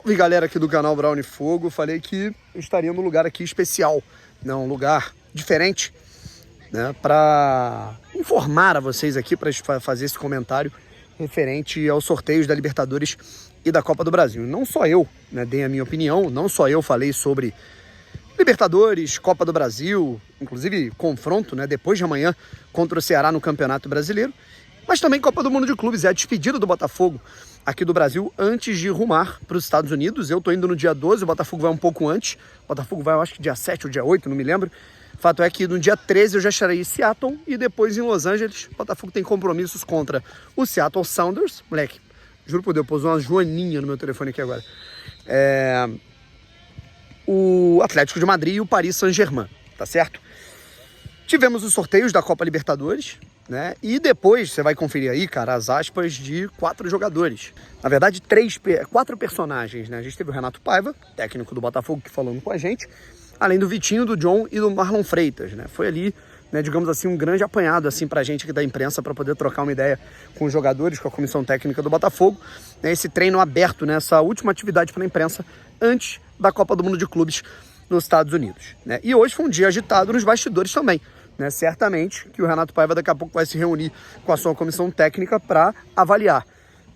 Salve, galera aqui do canal Brown Fogo. Falei que eu estaria num lugar aqui especial, né? Um lugar diferente, né? Para informar a vocês aqui, para fazer esse comentário referente aos sorteios da Libertadores e da Copa do Brasil. Não só eu, né, dei a minha opinião, não só eu falei sobre Libertadores, Copa do Brasil, inclusive confronto, né, depois de amanhã contra o Ceará no Campeonato Brasileiro, mas também Copa do Mundo de Clubes, é a despedida do Botafogo aqui do Brasil antes de rumar para os Estados Unidos. Eu tô indo no dia 12, o Botafogo vai um pouco antes, o Botafogo vai, eu acho que dia 7 ou dia 8, não me lembro. Fato é que no dia 13 eu já estarei em Seattle e depois em Los Angeles. O Botafogo tem compromissos contra o Seattle Sounders, moleque, juro por Deus, pôs uma joaninha no meu telefone aqui agora. O Atlético de Madrid e o Paris Saint-Germain, tá certo? Tivemos os sorteios da Copa Libertadores, né? E depois você vai conferir aí, cara, as aspas de 4 jogadores. Na verdade, 4 personagens, né? A gente teve o Renato Paiva, técnico do Botafogo, que falando com a gente, além do Vitinho, do John e do Marlon Freitas, né? Foi ali, né, digamos assim, um grande apanhado assim pra gente aqui da imprensa para poder trocar uma ideia com os jogadores, com a comissão técnica do Botafogo, né? Esse treino aberto, né? Essa última atividade para a imprensa antes da Copa do Mundo de Clubes nos Estados Unidos, né? E hoje foi um dia agitado nos bastidores também, né? Certamente que o Renato Paiva daqui a pouco vai se reunir com a sua comissão técnica para avaliar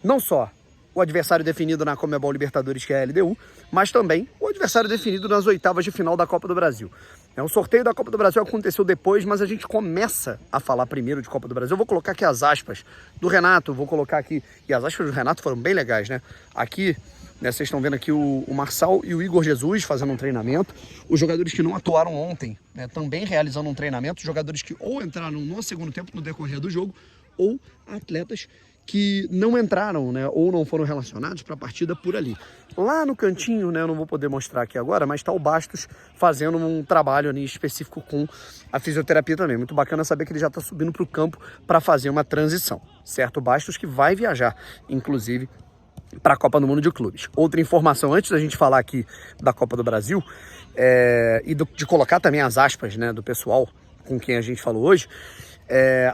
não só o adversário definido na Conmebol Libertadores, que é a LDU, mas também o adversário definido nas oitavas de final da Copa do Brasil. O sorteio da Copa do Brasil aconteceu depois, mas a gente começa a falar primeiro de Copa do Brasil. Eu vou colocar aqui as aspas do Renato, vou colocar aqui, e as aspas do Renato foram bem legais, né? Aqui, né, vocês estão vendo aqui o Marçal e o Igor Jesus fazendo um treinamento. Os jogadores que não atuaram ontem, né, também realizando um treinamento. Jogadores que ou entraram no segundo tempo no decorrer do jogo, ou atletas que não entraram, né, ou não foram relacionados para a partida por ali. Lá no cantinho, né, eu não vou poder mostrar aqui agora, mas está o Bastos fazendo um trabalho ali específico com a fisioterapia também. Muito bacana saber que ele já está subindo para o campo para fazer uma transição, certo? O Bastos que vai viajar, inclusive, para a Copa do Mundo de Clubes. Outra informação, antes da gente falar aqui da Copa do Brasil, de colocar também as aspas, né, do pessoal com quem a gente falou hoje,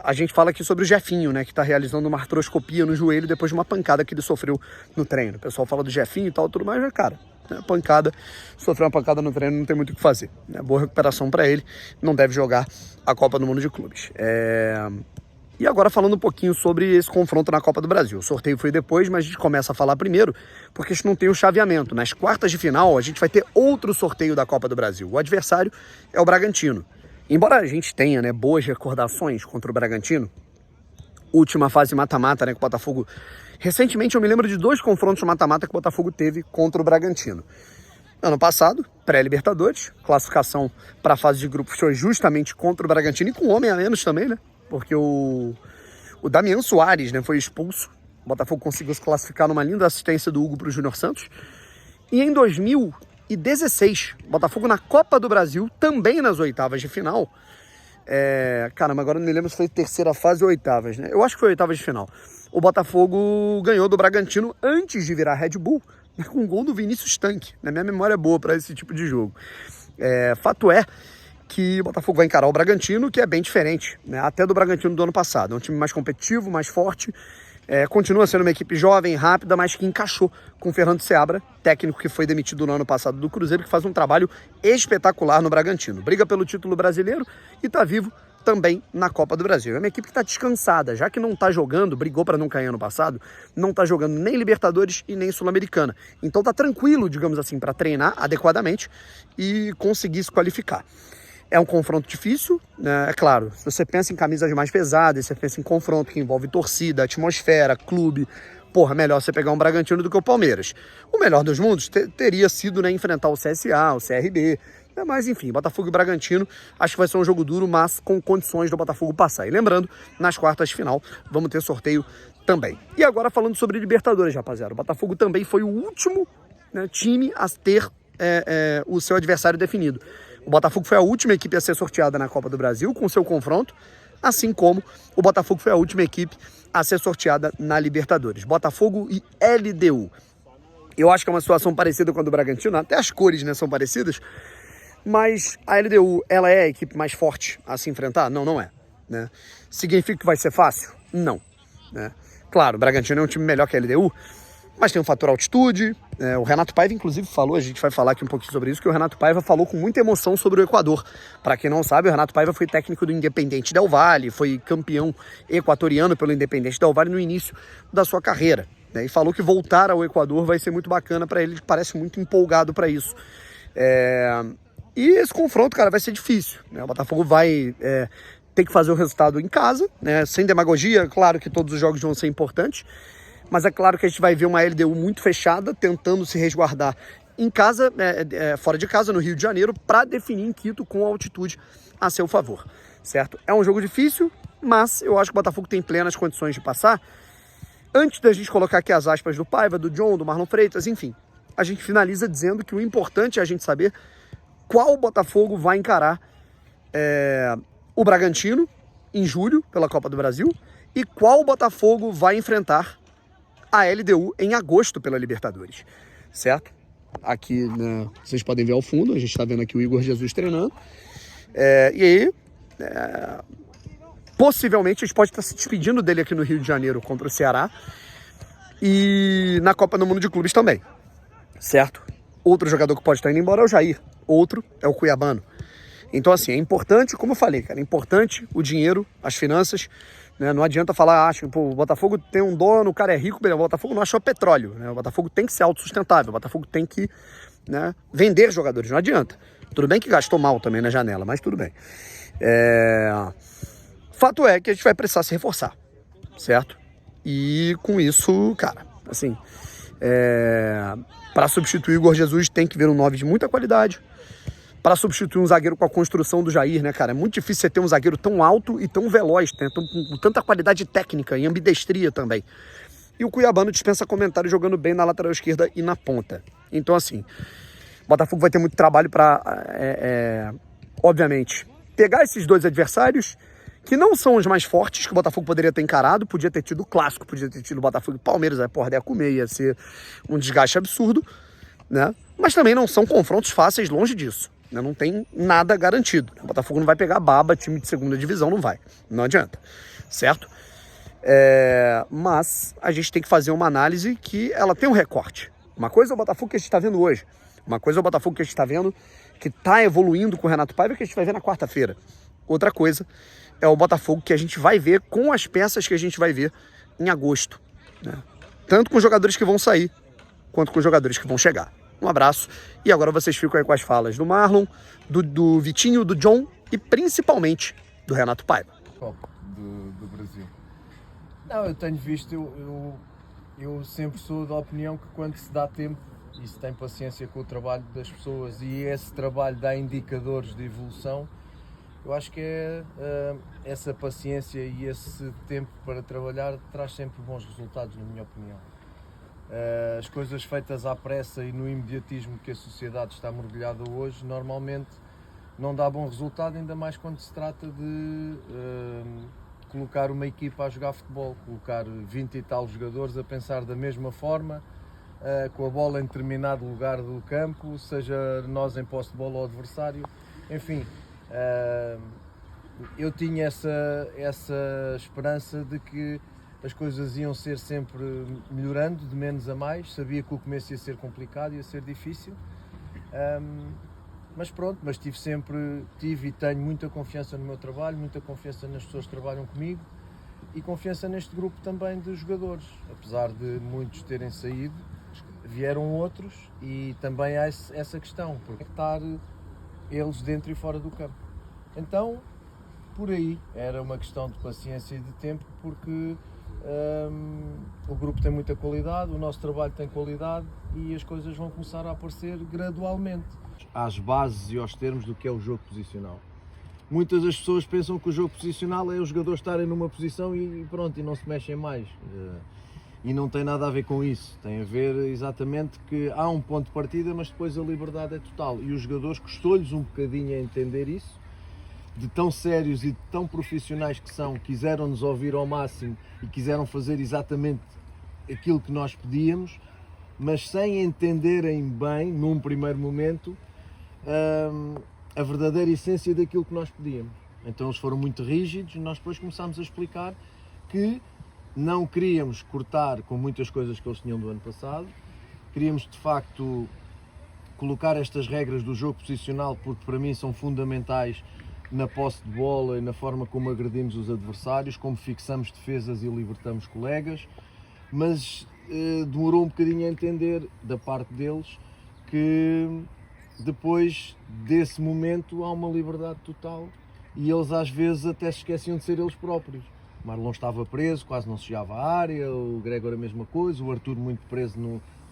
a gente fala aqui sobre o Jefinho, né, que está realizando uma artroscopia no joelho depois de uma pancada que ele sofreu no treino. O pessoal fala do Jefinho e tal, tudo mais, mas, cara, né, sofreu uma pancada no treino, não tem muito o que fazer, né? Boa recuperação para ele, não deve jogar a Copa do Mundo de Clubes. E agora falando um pouquinho sobre esse confronto na Copa do Brasil. O sorteio foi depois, mas a gente começa a falar primeiro, porque a gente não tem o chaveamento. Nas quartas de final, a gente vai ter outro sorteio da Copa do Brasil. O adversário é o Bragantino. Embora a gente tenha, né, boas recordações contra o Bragantino, última fase mata-mata, né, que o Botafogo... Recentemente eu me lembro de 2 confrontos mata-mata que o Botafogo teve contra o Bragantino. Ano passado, pré-Libertadores, classificação para a fase de grupos foi justamente contra o Bragantino e com um homem a menos também, né? Porque o Damian Soares, né, foi expulso. O Botafogo conseguiu se classificar numa linda assistência do Hugo para o Júnior Santos. E em 2016, Botafogo na Copa do Brasil, também nas oitavas de final. Caramba, agora não me lembro se foi terceira fase ou oitavas, né? Eu acho que foi oitavas de final. O Botafogo ganhou do Bragantino antes de virar Red Bull, né, com um gol do Vinícius Tanque. Na minha memória é boa para esse tipo de jogo. Fato é que o Botafogo vai encarar o Bragantino, que é bem diferente, né, até do Bragantino do ano passado. É um time mais competitivo, mais forte, continua sendo uma equipe jovem, rápida, mas que encaixou com o Fernando Seabra, técnico que foi demitido no ano passado do Cruzeiro, que faz um trabalho espetacular no Bragantino. Briga pelo título brasileiro e está vivo também na Copa do Brasil. É uma equipe que está descansada, já que não está jogando, brigou para não cair ano passado, não está jogando nem Libertadores e nem Sul-Americana. Então está tranquilo, digamos assim, para treinar adequadamente e conseguir se qualificar. É um confronto difícil, né? É claro, se você pensa em camisas mais pesadas, se você pensa em confronto que envolve torcida, atmosfera, clube, melhor você pegar um Bragantino do que o Palmeiras. O melhor dos mundos teria sido, né, enfrentar o CSA, o CRB, né? Mas enfim, Botafogo e Bragantino, acho que vai ser um jogo duro, mas com condições do Botafogo passar. E lembrando, nas quartas de final, vamos ter sorteio também. E agora falando sobre Libertadores, rapaziada, o Botafogo também foi o último, né, time a ter o seu adversário definido. O Botafogo foi a última equipe a ser sorteada na Copa do Brasil com seu confronto, assim como o Botafogo foi a última equipe a ser sorteada na Libertadores. Botafogo e LDU. Eu acho que é uma situação parecida com a do Bragantino, até as cores, né, são parecidas, mas a LDU, ela é a equipe mais forte a se enfrentar? Não, não é, né? Significa que vai ser fácil? Não, né? Claro, o Bragantino é um time melhor que a LDU, Mas tem o fator altitude, o Renato Paiva inclusive falou, a gente vai falar aqui um pouquinho sobre isso, que o Renato Paiva falou com muita emoção sobre o Equador. Para quem não sabe, o Renato Paiva foi técnico do Independiente Del Valle, foi campeão equatoriano pelo Independiente Del Valle no início da sua carreira. E falou que voltar ao Equador vai ser muito bacana para ele, parece muito empolgado para isso. E esse confronto, cara, vai ser difícil, né? O Botafogo vai ter que fazer o resultado em casa, né? Sem demagogia, claro que todos os jogos vão ser importantes, mas é claro que a gente vai ver uma LDU muito fechada, tentando se resguardar em casa, fora de casa, no Rio de Janeiro, para definir em Quito com altitude a seu favor, certo? É um jogo difícil, mas eu acho que o Botafogo tem plenas condições de passar. Antes da gente colocar aqui as aspas do Paiva, do John, do Marlon Freitas, enfim, a gente finaliza dizendo que o importante é a gente saber qual Botafogo vai encarar o Bragantino em julho pela Copa do Brasil e qual Botafogo vai enfrentar a LDU em agosto pela Libertadores, certo? Aqui, né, vocês podem ver ao fundo, a gente está vendo aqui o Igor Jesus treinando, e aí possivelmente a gente pode estar se despedindo dele aqui no Rio de Janeiro contra o Ceará e na Copa do Mundo de Clubes também, certo? Outro jogador que pode estar indo embora é o Jair, outro é o Cuiabano. Então, assim, é importante, como eu falei, cara, é importante o dinheiro, as finanças, né? Não adianta falar, o Botafogo tem um dono, o cara é rico, o Botafogo não achou petróleo, né? O Botafogo tem que ser autossustentável, o Botafogo tem que, né, vender jogadores, não adianta. Tudo bem que gastou mal também na janela, mas tudo bem. Fato é que a gente vai precisar se reforçar, certo? E com isso, cara, assim, para substituir o Igor Jesus tem que vir um 9 de muita qualidade. Para substituir um zagueiro com a construção do Jair, né, cara? É muito difícil você ter um zagueiro tão alto e tão veloz, né? Com tanta qualidade técnica e ambidestria também. E o Cuiabano dispensa comentário jogando bem na lateral esquerda e na ponta. Então, assim, o Botafogo vai ter muito trabalho para, obviamente, pegar esses dois adversários que não são os mais fortes que o Botafogo poderia ter encarado. Podia ter tido o clássico, podia ter tido o Botafogo e Palmeiras, a porra ia comer, ia ser um desgaste absurdo, né? Mas também não são confrontos fáceis, longe disso. Não tem nada garantido. O Botafogo não vai pegar baba, time de segunda divisão, não vai. Não adianta, certo? Mas a gente tem que fazer uma análise que ela tem um recorte. Uma coisa é o Botafogo que a gente está vendo hoje. Uma coisa é o Botafogo que a gente está vendo, que está evoluindo com o Renato Paiva, que a gente vai ver na quarta-feira. Outra coisa é o Botafogo que a gente vai ver com as peças que a gente vai ver em agosto, né? Tanto com os jogadores que vão sair, quanto com os jogadores que vão chegar. Um abraço. E agora vocês ficam aí com as falas do Marlon, do Vitinho, do John e principalmente do Renato Paiva. Do Brasil. Não, eu tenho visto, eu sempre sou da opinião que quando se dá tempo e se tem paciência com o trabalho das pessoas e esse trabalho dá indicadores de evolução, eu acho que essa paciência e esse tempo para trabalhar traz sempre bons resultados, na minha opinião. As coisas feitas à pressa e no imediatismo que a sociedade está mergulhada hoje, normalmente não dá bom resultado, ainda mais quando se trata de colocar uma equipa a jogar futebol, colocar 20 e tal jogadores a pensar da mesma forma, com a bola em determinado lugar do campo, seja nós em posse de bola ou adversário, enfim. Eu tinha essa esperança de que as coisas iam ser sempre melhorando, de menos a mais. Sabia que o começo ia ser complicado, ia ser difícil, mas pronto, mas tive e tenho muita confiança no meu trabalho, muita confiança nas pessoas que trabalham comigo e confiança neste grupo também de jogadores. Apesar de muitos terem saído, vieram outros e também há essa questão, porque estar eles dentro e fora do campo. Então, por aí, era uma questão de paciência e de tempo, porque o grupo tem muita qualidade, o nosso trabalho tem qualidade e as coisas vão começar a aparecer gradualmente. Às bases e aos termos do que é o jogo posicional. Muitas das pessoas pensam que o jogo posicional é os jogadores estarem numa posição e pronto, e não se mexem mais. E não tem nada a ver com isso, tem a ver exatamente que há um ponto de partida, mas depois a liberdade é total. E os jogadores custou-lhes um bocadinho a entender isso, de tão sérios e de tão profissionais que são, quiseram nos ouvir ao máximo e quiseram fazer exatamente aquilo que nós pedíamos, mas sem entenderem bem, num primeiro momento, a verdadeira essência daquilo que nós pedíamos. Então eles foram muito rígidos e nós depois começámos a explicar que não queríamos cortar com muitas coisas que eles tinham do ano passado, queríamos de facto colocar estas regras do jogo posicional, porque para mim são fundamentais na posse de bola e na forma como agredimos os adversários, como fixamos defesas e libertamos colegas, mas demorou um bocadinho a entender da parte deles que depois desse momento há uma liberdade total e eles às vezes até se esqueciam de ser eles próprios. O Marlon estava preso, quase não chegava à área, o Gregor a mesma coisa, o Arthur muito preso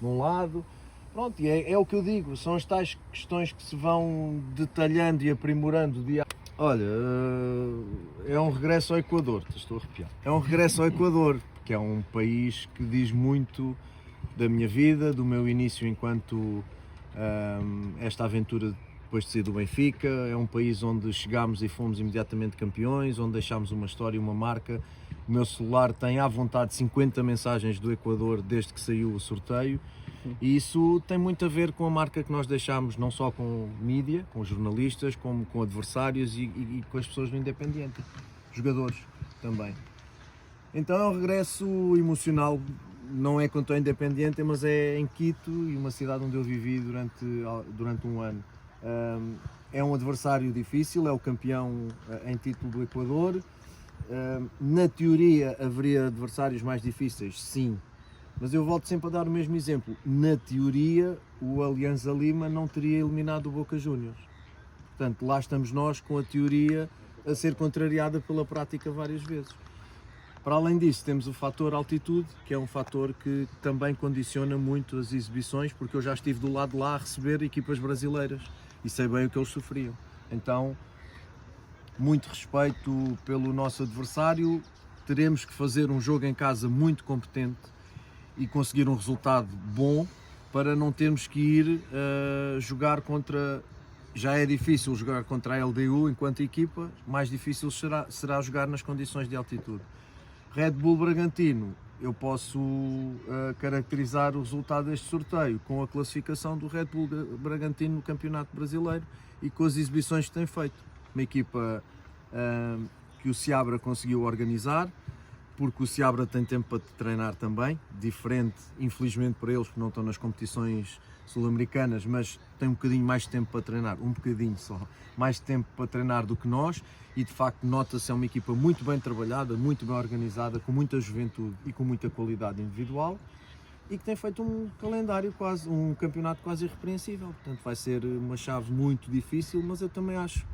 num lado. Pronto, e é o que eu digo, são as tais questões que se vão detalhando e aprimorando dia. Olha, é um regresso ao Equador, estou a arrepiar. É um regresso ao Equador, que é um país que diz muito da minha vida, do meu início enquanto esta aventura depois de sair do Benfica. É um país onde chegámos e fomos imediatamente campeões, onde deixámos uma história e uma marca. O meu celular tem à vontade 50 mensagens do Equador desde que saiu o sorteio. E isso tem muito a ver com a marca que nós deixámos, não só com mídia, com jornalistas, como com adversários e com as pessoas do Independiente, jogadores também. Então é um regresso emocional, não é quanto ao Independiente, mas é em Quito, e uma cidade onde eu vivi durante um ano. É um adversário difícil, é o campeão em título do Equador. Na teoria haveria adversários mais difíceis, sim. Mas eu volto sempre a dar o mesmo exemplo. Na teoria, o Alianza Lima não teria eliminado o Boca Juniors. Portanto, lá estamos nós com a teoria a ser contrariada pela prática várias vezes. Para além disso, temos o fator altitude, que é um fator que também condiciona muito as exibições, porque eu já estive do lado de lá a receber equipas brasileiras e sei bem o que eles sofriam. Então, muito respeito pelo nosso adversário. Teremos que fazer um jogo em casa muito competente e conseguir um resultado bom para não termos que ir jogar contra... Já é difícil jogar contra a LDU enquanto equipa, mais difícil será jogar nas condições de altitude. Red Bull Bragantino, eu posso caracterizar o resultado deste sorteio com a classificação do Red Bull Bragantino no Campeonato Brasileiro e com as exibições que tem feito. Uma equipa que o Seabra conseguiu organizar, porque o Seabra tem tempo para treinar também, diferente, infelizmente para eles, porque não estão nas competições sul-americanas, mas tem um bocadinho mais de tempo para treinar, um bocadinho só, mais tempo para treinar do que nós, e de facto nota-se é uma equipa muito bem trabalhada, muito bem organizada, com muita juventude e com muita qualidade individual, e que tem feito um calendário quase, um campeonato quase irrepreensível. Portanto vai ser uma chave muito difícil, mas eu também acho,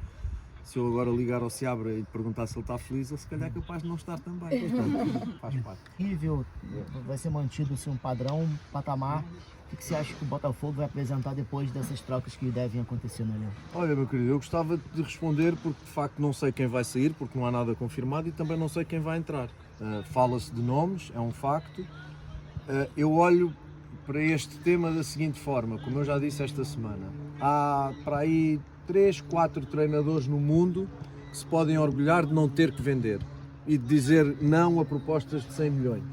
se eu agora ligar ao Seabra e perguntar se ele está feliz, ele se calhar é capaz de não estar também. Portanto, faz parte. Nível, vai ser mantido assim, um padrão, um patamar. O que você acha que o Botafogo vai apresentar depois dessas trocas que devem acontecer no elenco? Olha, meu querido, eu gostava de responder porque de facto não sei quem vai sair, porque não há nada confirmado, e também não sei quem vai entrar. Fala-se de nomes, é um facto. Eu olho para este tema da seguinte forma, como eu já disse esta semana. Há para aí 3, 4 treinadores no mundo que se podem orgulhar de não ter que vender e de dizer não a propostas de 100 milhões.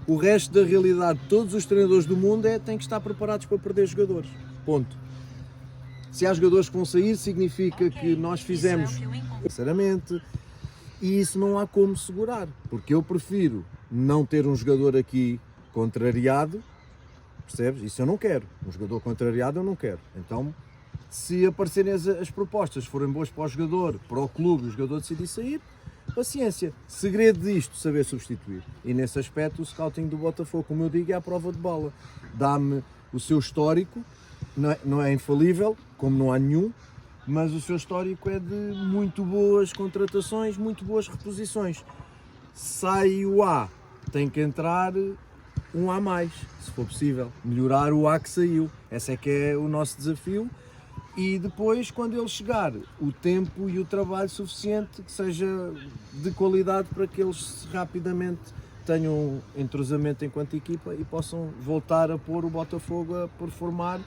O resto da realidade, todos os treinadores do mundo têm que estar preparados para perder jogadores. Ponto. Se há jogadores que vão sair, significa que nós fizemos, sinceramente, e isso não há como segurar, porque eu prefiro não ter um jogador aqui contrariado, percebes? Isso eu não quero. Um jogador contrariado eu não quero. Então, se aparecerem as propostas, forem boas para o jogador, para o clube, o jogador decidir sair, paciência. Segredo disto, saber substituir. E nesse aspecto o scouting do Botafogo, como eu digo, é a prova de bala. Dá-me o seu histórico, não é infalível, como não há nenhum, mas o seu histórico é de muito boas contratações, muito boas reposições. Sai o A, tem que entrar um A mais, se for possível. Melhorar o A que saiu. Esse é que é o nosso desafio. E depois, quando ele chegar, o tempo e o trabalho suficiente que seja de qualidade para que eles rapidamente tenham entrosamento enquanto equipa e possam voltar a pôr o Botafogo a performar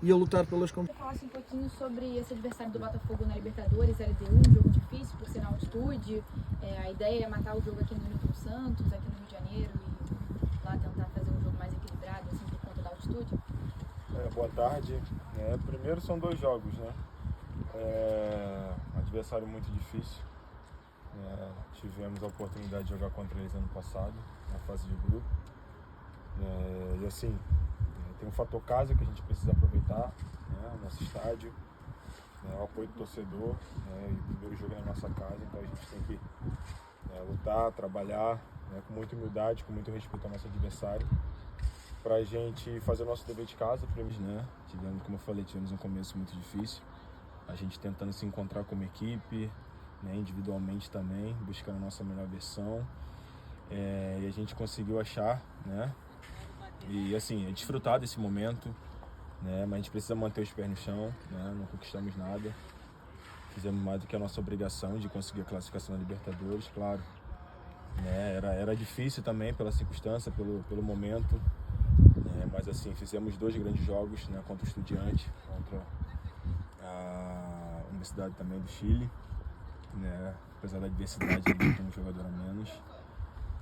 e a lutar pelas competições. Você falasse um pouquinho sobre esse adversário do Botafogo na Libertadores, LDU, um jogo difícil por ser na altitude. A ideia é matar o jogo aqui no Newton Santos, aqui no Rio de Janeiro, e lá tentar fazer um jogo mais equilibrado, assim, por conta da altitude. Boa tarde. Primeiro são 2 jogos, né? Um adversário muito difícil. Tivemos a oportunidade de jogar contra eles ano passado, na fase de grupo. E assim, tem um fator casa que a gente precisa aproveitar, né? O nosso estádio, né? O apoio do torcedor, né? E o primeiro jogo é na nossa casa, então a gente tem que lutar, trabalhar, né? Com muita humildade, com muito respeito ao nosso adversário, para a gente fazer o nosso dever de casa. Né? Como eu falei, tivemos um começo muito difícil, a gente tentando se encontrar como equipe, né? Individualmente também, buscando a nossa melhor versão, e a gente conseguiu achar, né? E assim, é desfrutar desse momento, né? Mas a gente precisa manter os pés no chão, né? Não conquistamos nada, fizemos mais do que a nossa obrigação de conseguir a classificação na Libertadores, claro, né? Era difícil também pela circunstância, pelo momento, né? Mas assim, fizemos 2 grandes jogos, né? Contra o Estudiantes, contra a Universidade também do Chile, né? Apesar da adversidade, ele tem um jogador a menos.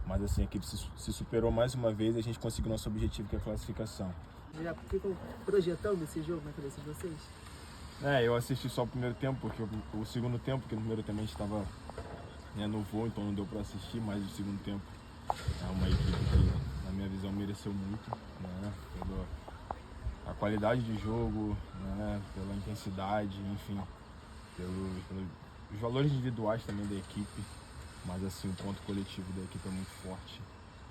Mas assim, a equipe se superou mais uma vez e a gente conseguiu nosso objetivo, que é a classificação. Já ficam projetando esse jogo na cabeça de vocês? Eu assisti só o primeiro tempo, porque o segundo tempo, porque no primeiro tempo a gente estava no voo, então não deu para assistir, mas o segundo tempo é uma equipe que, na minha visão, mereceu muito, né? Pela a qualidade de jogo, né? Pela intensidade, enfim, pelos valores individuais também da equipe. Mas assim, o ponto coletivo da equipe é muito forte,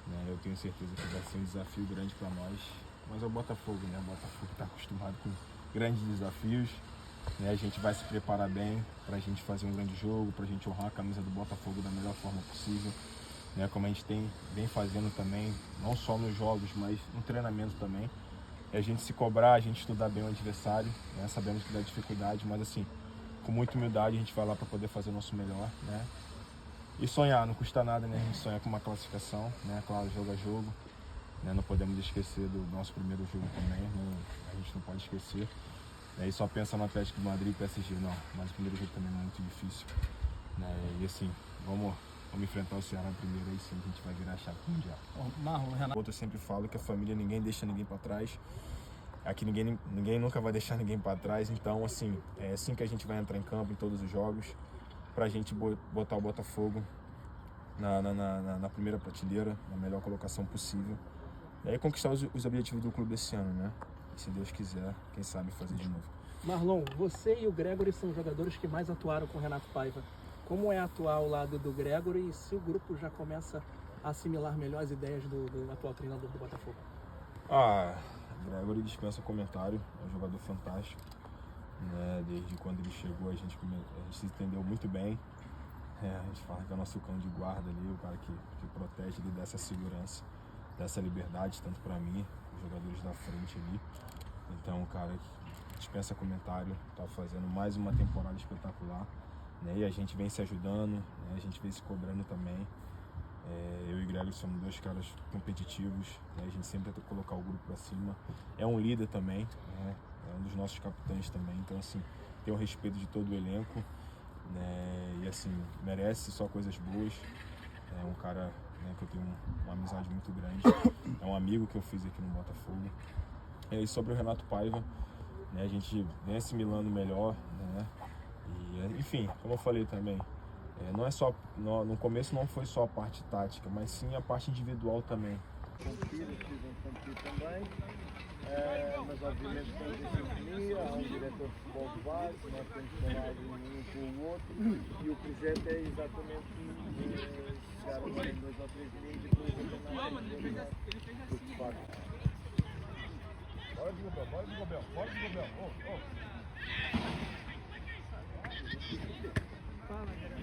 né? Eu tenho certeza que vai ser um desafio grande para nós. Mas é o Botafogo, né? O Botafogo está acostumado com grandes desafios, né? A gente vai se preparar bem para a gente fazer um grande jogo, para a gente honrar a camisa do Botafogo da melhor forma possível, né? Como a gente vem fazendo também, não só nos jogos, mas no treinamento também. É a gente se cobrar, a gente estudar bem o adversário, né? Sabemos que dá dificuldade, mas assim, com muita humildade a gente vai lá para poder fazer o nosso melhor, né? E sonhar, não custa nada, né? A gente sonha com uma classificação, né? Claro, jogo a jogo, né? Não podemos esquecer do nosso primeiro jogo também, a gente não pode esquecer. E só pensa no Atlético de Madrid e PSG, não. Mas o primeiro jogo também é muito difícil, né? E assim, vamos enfrentar o Ceará primeiro, aí sim a gente vai virar a chave mundial. Marlon, Renato. Eu sempre falo que a família, ninguém deixa ninguém para trás. Aqui ninguém nunca vai deixar ninguém para trás, então assim, é assim que a gente vai entrar em campo em todos os jogos, para a gente botar o Botafogo na primeira prateleira, na melhor colocação possível, e aí conquistar os objetivos do clube esse ano, né? E se Deus quiser, quem sabe fazer de novo. Marlon, você e o Gregory são jogadores que mais atuaram com o Renato Paiva. Como é atuar ao lado do Gregory e se o grupo já começa a assimilar melhor as ideias do atual treinador do Botafogo? O Gregory dispensa comentário, é um jogador fantástico, né? Desde quando ele chegou a gente se entendeu muito bem. A gente fala que é o nosso cão de guarda ali, o cara que protege ele dessa segurança, dessa liberdade, tanto para mim, os jogadores da frente ali. Então, o cara que dispensa comentário, tá fazendo mais uma temporada espetacular, né? E a gente vem se ajudando, né? A gente vem se cobrando também. Eu e o Gregory somos 2 caras competitivos, né? A gente sempre tenta colocar o grupo para cima. É um líder também, né? É um dos nossos capitães também, então assim, tem o respeito de todo o elenco, né? E assim, merece só coisas boas. É um cara, né, que eu tenho uma amizade muito grande, é um amigo que eu fiz aqui no Botafogo. E sobre o Renato Paiva, né, a gente vem assimilando melhor, né? E, enfim, como eu falei também, não é só, no começo não foi só a parte tática, mas sim a parte individual também. Competir também, mas obviamente temos em sintonia, há um diretor de futebol de base, nós temos falado um com o outro e o projeto é exatamente chegar agora em 2 ou 3 meses e depois tornar a realidade. Porque de facto. Bora de Gobel, bora de Gobel. Fala, galera.